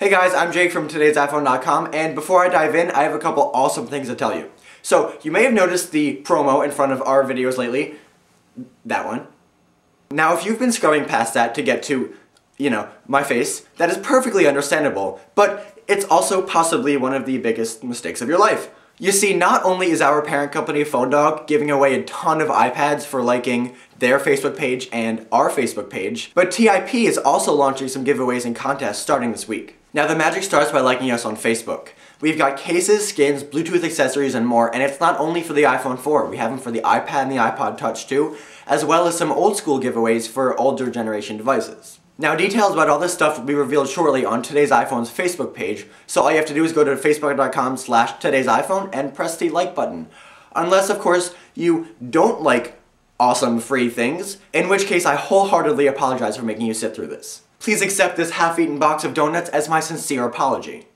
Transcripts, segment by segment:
Hey guys, I'm Jake from TodaysiPhone.com, and before I dive in, I have a couple awesome things to tell you. So, you may have noticed the promo in front of our videos lately. That one. Now, if you've been scrubbing past that to get to, my face, that is perfectly understandable, but it's also possibly one of the biggest mistakes of your life. You see, not only is our parent company, PhoneDog, giving away a ton of iPads for liking their Facebook page and our Facebook page, but TiP is also launching some giveaways and contests starting this week. Now, the magic starts by liking us on Facebook. We've got cases, skins, Bluetooth accessories, and more, and it's not only for the iPhone 4. We have them for the iPad and the iPod Touch too, as well as some old school giveaways for older generation devices. Now, details about all this stuff will be revealed shortly on Today's iPhone's Facebook page, so all you have to do is go to facebook.com/todaysiphone and press the like button. Unless, of course, you don't like awesome free things, in which case I wholeheartedly apologize for making you sit through this. Please accept this half-eaten box of donuts as my sincere apology.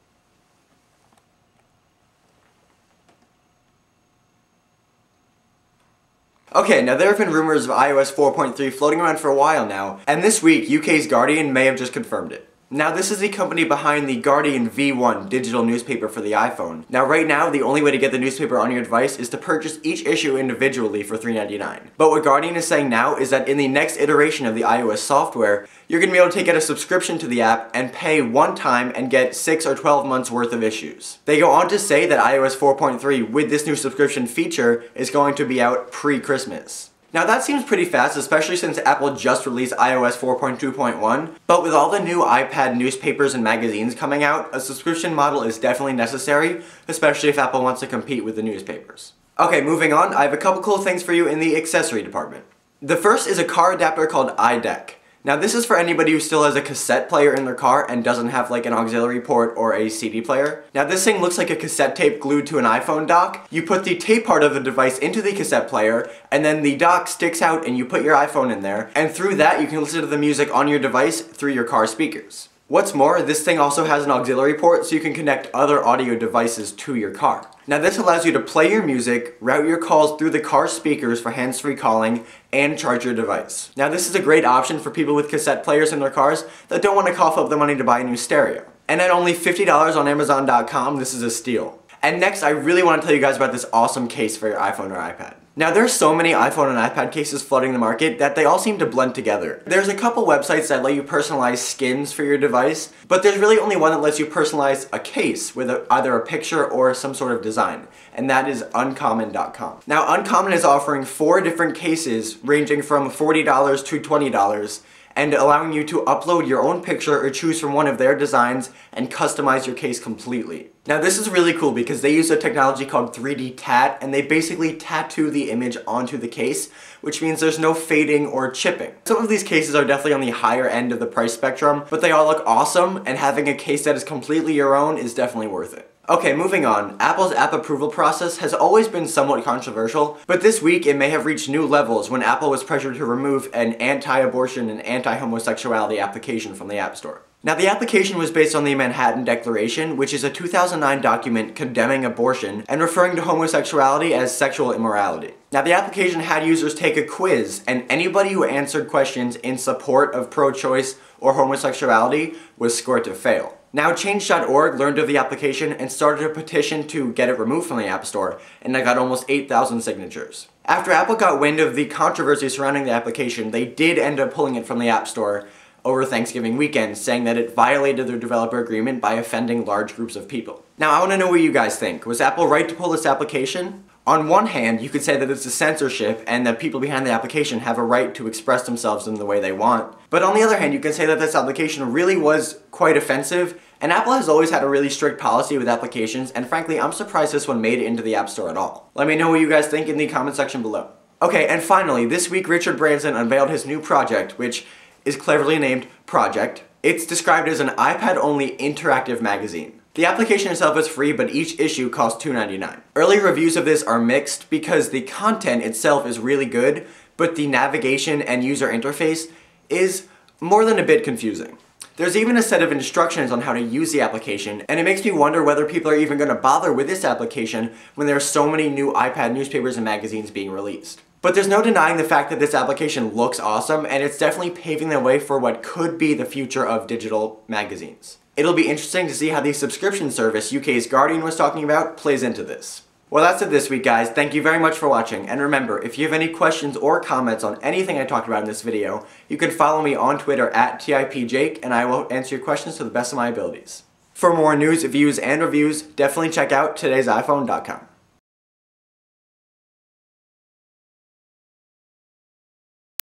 Okay, now there have been rumors of iOS 4.3 floating around for a while now, and this week UK's Guardian may have just confirmed it. Now, this is the company behind the Guardian V1 digital newspaper for the iPhone. Now, right now, the only way to get the newspaper on your device is to purchase each issue individually for $3.99. But what Guardian is saying now is that in the next iteration of the iOS software, you're going to be able to take out a subscription to the app and pay one time and get 6 or 12 months worth of issues. They go on to say that iOS 4.3 with this new subscription feature is going to be out pre-Christmas. Now that seems pretty fast, especially since Apple just released iOS 4.2.1, but with all the new iPad newspapers and magazines coming out, a subscription model is definitely necessary, especially if Apple wants to compete with the newspapers. Okay, moving on, I have a couple cool things for you in the accessory department. The first is a car adapter called iDeck. Now this is for anybody who still has a cassette player in their car and doesn't have like an auxiliary port or a CD player. Now this thing looks like a cassette tape glued to an iPhone dock. You put the tape part of the device into the cassette player, and then the dock sticks out and you put your iPhone in there, and through that you can listen to the music on your device through your car speakers. What's more, this thing also has an auxiliary port so you can connect other audio devices to your car. Now this allows you to play your music, route your calls through the car speakers for hands-free calling, and charge your device. Now this is a great option for people with cassette players in their cars that don't want to cough up the money to buy a new stereo. And at only $50 on Amazon.com, this is a steal. And next, I really want to tell you guys about this awesome case for your iPhone or iPad. Now there's so many iPhone and iPad cases flooding the market that they all seem to blend together. There's a couple websites that let you personalize skins for your device, but there's really only one that lets you personalize a case with either a picture or some sort of design, and that is uncommon.com. Now Uncommon is offering 4 different cases ranging from $40 to $20, and allowing you to upload your own picture or choose from one of their designs and customize your case completely. Now this is really cool because they use a technology called 3D Tat, and they basically tattoo the image onto the case, which means there's no fading or chipping. Some of these cases are definitely on the higher end of the price spectrum, but they all look awesome, and having a case that is completely your own is definitely worth it. Okay, moving on. Apple's app approval process has always been somewhat controversial, but this week it may have reached new levels when Apple was pressured to remove an anti-abortion and anti-homosexuality application from the App Store. Now the application was based on the Manhattan Declaration, which is a 2009 document condemning abortion and referring to homosexuality as sexual immorality. Now the application had users take a quiz, and anybody who answered questions in support of pro-choice or homosexuality was scored to fail. Now Change.org learned of the application and started a petition to get it removed from the App Store, and they got almost 8,000 signatures. After Apple got wind of the controversy surrounding the application, they did end up pulling it from the App Store over Thanksgiving weekend, saying that it violated their developer agreement by offending large groups of people. Now I want to know what you guys think. Was Apple right to pull this application? On one hand, you could say that it's a censorship and that people behind the application have a right to express themselves in the way they want. But on the other hand, you can say that this application really was quite offensive, and Apple has always had a really strict policy with applications, and frankly, I'm surprised this one made it into the App Store at all. Let me know what you guys think in the comment section below. Okay, and finally, this week Richard Branson unveiled his new project, which is cleverly named Project. It's described as an iPad-only interactive magazine. The application itself is free, but each issue costs $2.99. Early reviews of this are mixed because the content itself is really good, but the navigation and user interface is more than a bit confusing. There's even a set of instructions on how to use the application, and it makes me wonder whether people are even going to bother with this application when there are so many new iPad newspapers and magazines being released. But there's no denying the fact that this application looks awesome, and it's definitely paving the way for what could be the future of digital magazines. It'll be interesting to see how the subscription service UK's Guardian was talking about plays into this. Well, that's it this week, guys. Thank you very much for watching, and remember, if you have any questions or comments on anything I talked about in this video, you can follow me on Twitter at TiPJake, and I will answer your questions to the best of my abilities. For more news, views, and reviews, definitely check out TodaysiPhone.com.